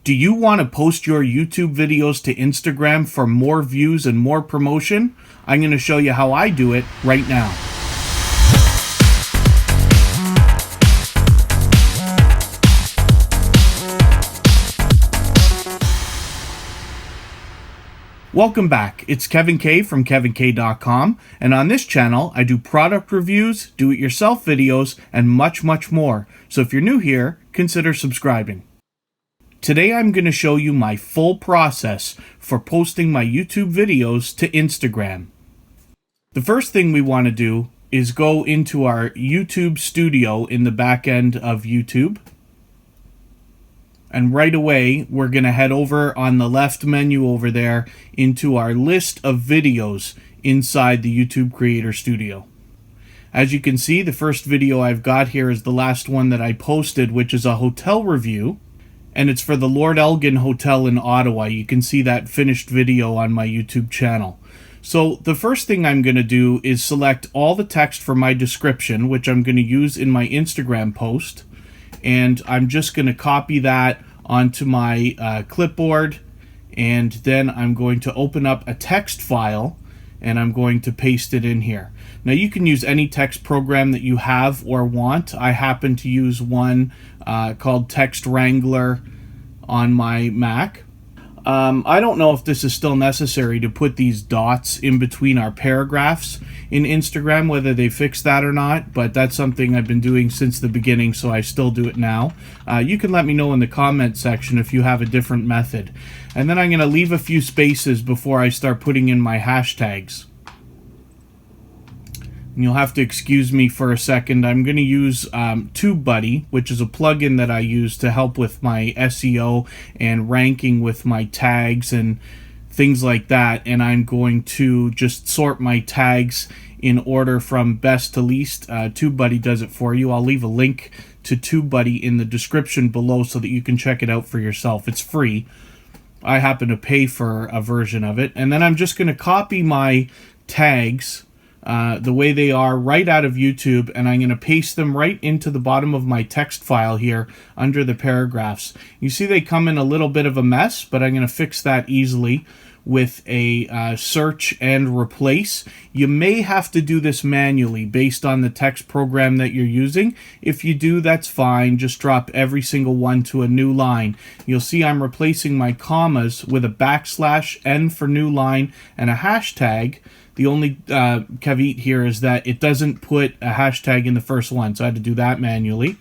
Do you want to post your YouTube videos to Instagram for more views and more promotion? I'm going to show you how I do it right now. Welcome back. It's Kevin K from KevinK.com, and on this channel I do product reviews, do-it-yourself videos, and much more. So if you're new here, consider subscribing. Today I'm going to show you my full process for posting my YouTube videos to Instagram. The first thing we want to do is go into our YouTube studio in the back end of YouTube. And right away, we're going to head over on the left menu over there into our list of videos inside the YouTube Creator Studio. As you can see, the first video I've got here is the last one that I posted, which is a hotel review. And it's for the Lord Elgin Hotel in Ottawa. You can see that finished video on my YouTube channel. So the first thing I'm going to do is select all the text for my description, which I'm going to use in my Instagram post. And I'm just going to copy that onto my clipboard. And then I'm going to open up a text file and I'm going to paste it in here. Now you can use any text program that you have or want. I happen to use one called Text Wrangler on my Mac. I don't know if this is still necessary to put these dots in between our paragraphs in Instagram, whether they fixed that or not, but that's something I've been doing since the beginning, so I still do it now. You can let me know in the comment section if you have a different method. And then I'm going to leave a few spaces before I start putting in my hashtags. And you'll have to excuse me for a second. I'm going to use TubeBuddy, which is a plugin that I use to help with my SEO and ranking with my tags and things like that. And I'm going to just sort my tags in order from best to least. TubeBuddy does it for you. I'll leave a link to TubeBuddy in the description below so that you can check it out for yourself. It's free. I happen to pay for a version of it. And then I'm just going to copy my tags the way they are right out of YouTube, and I'm going to paste them right into the bottom of my text file here under the paragraphs. You see they come in a little bit of a mess, but I'm going to fix that easily with a search and replace. You may have to do this manually based on the text program that you're using. If you do, that's fine. Just drop every single one to a new line. You'll see I'm replacing my commas with a backslash, N for new line, and a hashtag. The only caveat here is that it doesn't put a hashtag in the first one, so I had to do that manually.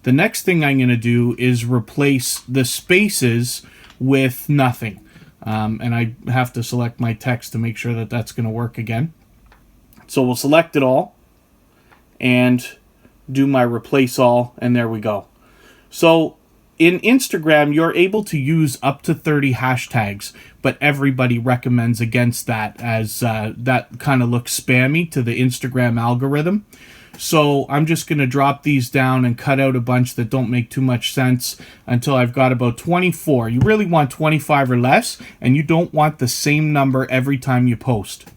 The next thing I'm going to do is replace the spaces with nothing. And I have to select my text to make sure that that's going to work again. So we'll select it all and do my replace all, and there we go. So in Instagram, you're able to use up to 30 hashtags, but everybody recommends against that as that kind of looks spammy to the Instagram algorithm. So I'm just going to drop these down and cut out a bunch that don't make too much sense until I've got about 24. You really want 25 or less, and you don't want the same number every time you post.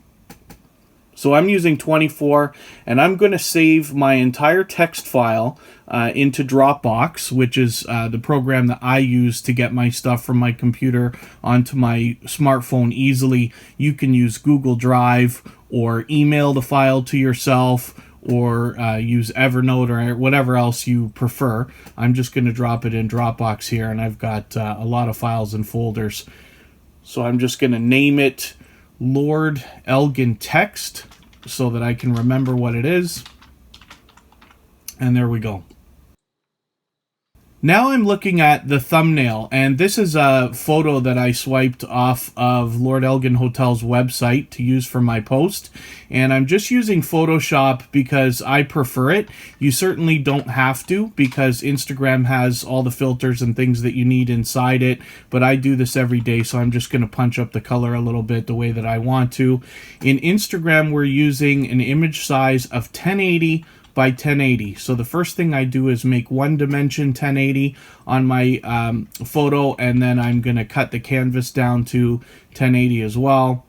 So I'm using 24, and I'm going to save my entire text file into Dropbox, which is the program that I use to get my stuff from my computer onto my smartphone easily. You can use Google Drive or email the file to yourself or use Evernote or whatever else you prefer. I'm just going to drop it in Dropbox here, and I've got a lot of files and folders. So I'm just going to name it Lord Elgin Text so that I can remember what it is. And there we go. Now I'm looking at the thumbnail, and this is a photo that I swiped off of Lord Elgin Hotel's website to use for my post, and I'm just using Photoshop because I prefer it. You certainly don't have to, because Instagram has all the filters and things that you need inside it, but I do this every day, so I'm just going to punch up the color a little bit the way that I want to. In Instagram, we're using an image size of 1080 by 1080. So the first thing I do is make one dimension 1080 on my photo, and then I'm going to cut the canvas down to 1080 as well.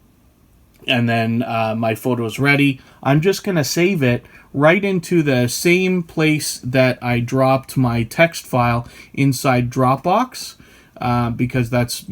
And then my photo is ready. I'm just going to save it right into the same place that I dropped my text file inside Dropbox, because that's,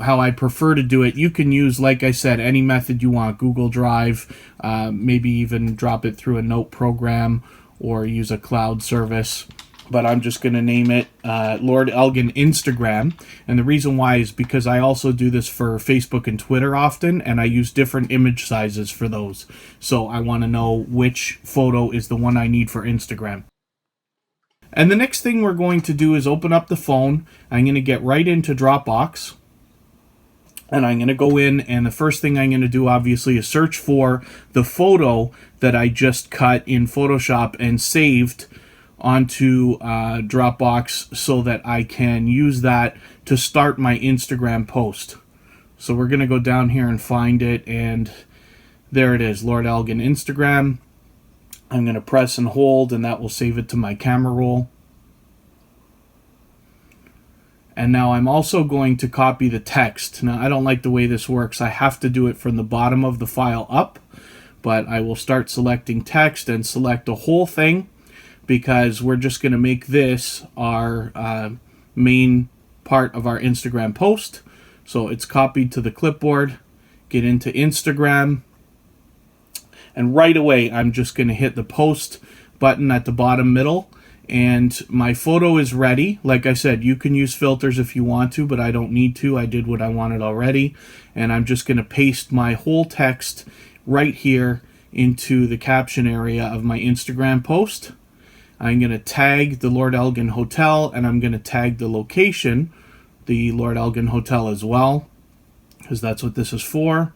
how I prefer to do it. You can use, like I said, any method you want. Google Drive, maybe even drop it through a note program or use a cloud service. But I'm just going to name it Lord Elgin Instagram. And the reason why is because I also do this for Facebook and Twitter often, and I use different image sizes for those. So I want to know which photo is the one I need for Instagram. And the next thing we're going to do is open up the phone. I'm going to get right into Dropbox. And I'm going to go in, and the first thing I'm going to do, obviously, is search for the photo that I just cut in Photoshop and saved onto Dropbox so that I can use that to start my Instagram post. So we're going to go down here and find it, and there it is, Lord Elgin Instagram. I'm going to press and hold, and that will save it to my camera roll. And now I'm also going to copy the text. Now, I don't like the way this works. I have to do it from the bottom of the file up, but I will start selecting text and select the whole thing, because we're just going to make this our main part of our Instagram post. So it's copied to the clipboard, get into Instagram, and right away I'm just going to hit the post button at the bottom middle, and my photo is ready. Like I said, you can use filters if you want to, but I don't need to. I did what I wanted already, and I'm just going to paste my whole text right here into the caption area of my Instagram post. I'm going to tag the Lord Elgin Hotel, and I'm going to tag the location, the Lord Elgin Hotel as well, because that's what this is for.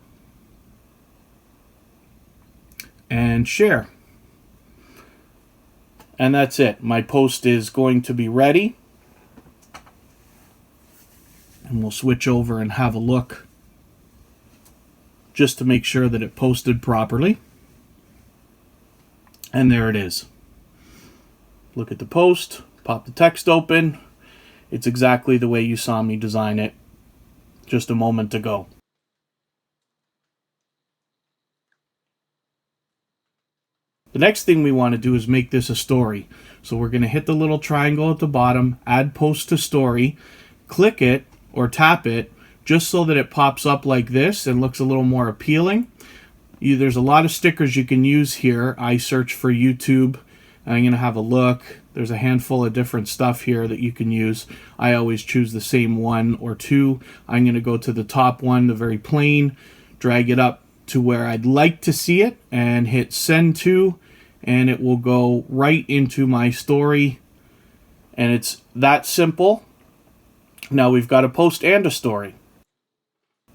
And share. And that's it. My post is going to be ready. And we'll switch over and have a look just to make sure that it posted properly. And there it is. Look at the post, pop the text open. It's exactly the way you saw me design it just a moment ago. The next thing we want to do is make this a story. So we're going to hit the little triangle at the bottom, add post to story, click it or tap it just so that it pops up like this and looks a little more appealing. There's a lot of stickers you can use here. I search for YouTube. I'm going to have a look. There's a handful of different stuff here that you can use. I always choose the same one or two. I'm going to go to the top one, the very plain, drag it up to where I'd like to see it, and hit send to, and it will go right into my story. And it's that simple. Now we've got a post and a story.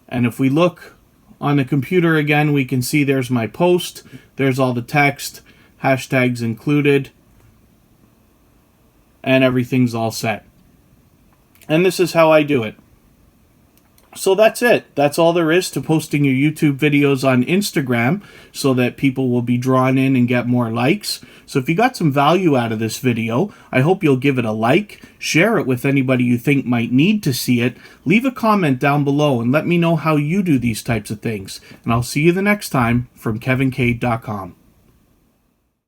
And if we look on the computer again, we can see there's my post. There's all the text, hashtags included, and everything's all set. And this is how I do it. So that's it. That's all there is to posting your YouTube videos on Instagram so that people will be drawn in and get more likes. So if you got some value out of this video, I hope you'll give it a like, share it with anybody you think might need to see it, leave a comment down below and let me know how you do these types of things. And I'll see you the next time from KevinCade.com.